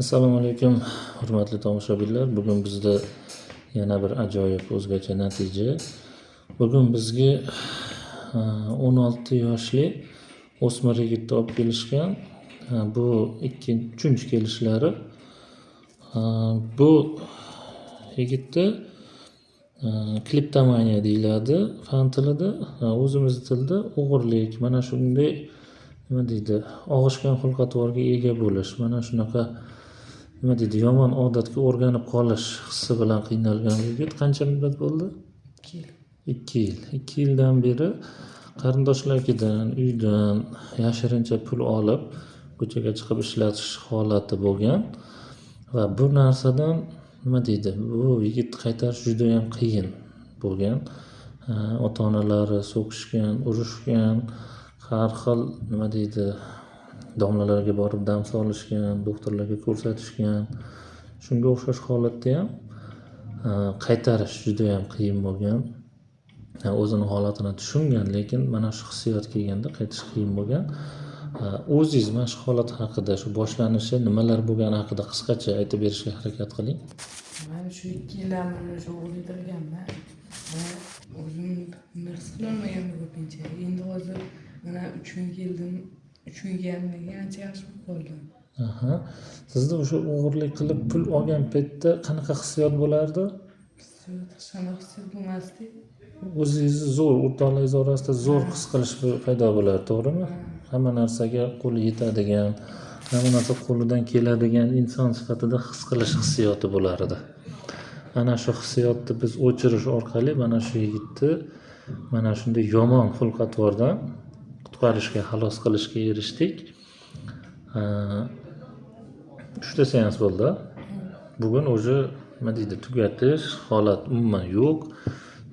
Assalomu alaykum, hurmatli tomoshabinlar. Bugun bizda yana bir ajoyib o'zgacha natija. Bugun bizga 16 yoshli o'smir yigitni olib kelishgan. Bu uchinchi kelishlari. Bu yigitni kleptomaniya deyiladi fan tilida, o'zimiz tilida o'g'irlik, mana shunday nima deydi, og'ishgan xulq-atvorga ega bo'lish, mana shunaqa nima deydi, yomon odatga o'rganib qolish hissi bilan qiynalgan yigit. Qancha muddat bo'ldi? 2 yil. 2 yildan beri qarindoshlaridan, uydan yashirincha pul olib, ko'chaga chiqib ishlatish holati bo'lgan va bu narsadan nima deydi, bu yigitni qaytarish juda ham qiyin bo'lgan. Ota-onalari so'kishgan, urushgan, har xil nima deydi, domlalarga borib dam solishgan, doktorlarga ko'rsatishgan. Shunga o'xshash holatda ham qaytarish juda ham qiyin bo'lgan. O'zini holatini tushungan, lekin mana shu hissiyot kelganda qaytish qiyin bo'lgan. O'zingiz mana shu holat haqida, shu boshlanishi nimalar bo'lgani haqida qisqacha aytib berishga harakat qiling. Men shu 2 yildan beri shug'ullanganman. O'zim his qilolmaganman ko'pincha. Endi hozir mana 3 keldim. 3 kelganimga ancha yaxshi bo'lib qoldim. Sizda o'sha o'g'irlik qilib pul olgan paytda qanaqa hissiyot bo'lardi? Qanaqa hissiyot bo'lmasdi. O'zingizni zo'r, o'rtoqlaringiz orasida zo'r his qilish paydo bo'lardi, to'g'rimi? Hamma narsaga qo'li yetadigan, hamma narsa qo'lidan keladigan inson sifatida his qilish hissiyoti bo'lar edi. Ana shu hissiyotni biz o'chirish orqali mana shu yigitni mana shunday yomon xulq-atvordan qutqarishga, xalos qilishga erishdik. 3 ta seans bo'ldi. Bugun o'zi nima deydi, tugatish holat umuman yo'q.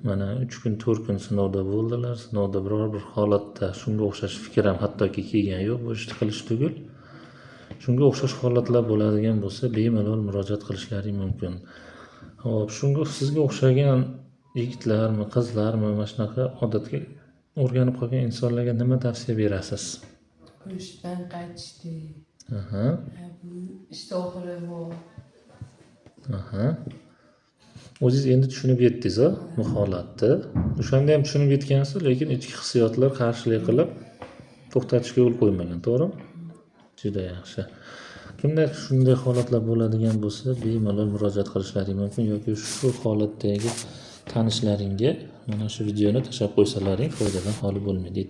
Mana 3 kun, 4 kun sinovda bo'ldilar. Sinovda biror bir holatda shunga o'xshash fikr ham hattoki kelgan yo'q, bu ishni qilish tugul. Shunga o'xshash holatlar bo'ladigan bo'lsa, bemalol murojaat qilishlari mumkin. Hop, shunga sizga o'xshagan yigitlarmi, qizlarmi, mana shunaqa odatga o'rganib qolgan insonlarga nima tavsiya berasiz? Bu ishdan qaytishdi. Bu ishda oxiri bor. O'zingiz endi tushunib yetdingiz bu holatni. O'shanda ham tushunib yetgansiz, lekin ichki hissiyotlar qarshilik qilib to'xtatishga yo'l qo'ymagan, to'g'rimi? Juda yaxshi. Kimda shunday holatlar bo'ladigan bo'lsa, bemalol murojaat qilishlari mumkin yoki shu holatdagi tanishlaringga mana shu videoni tashlab qo'ysalaring foydadan xoli bo'lmaydi.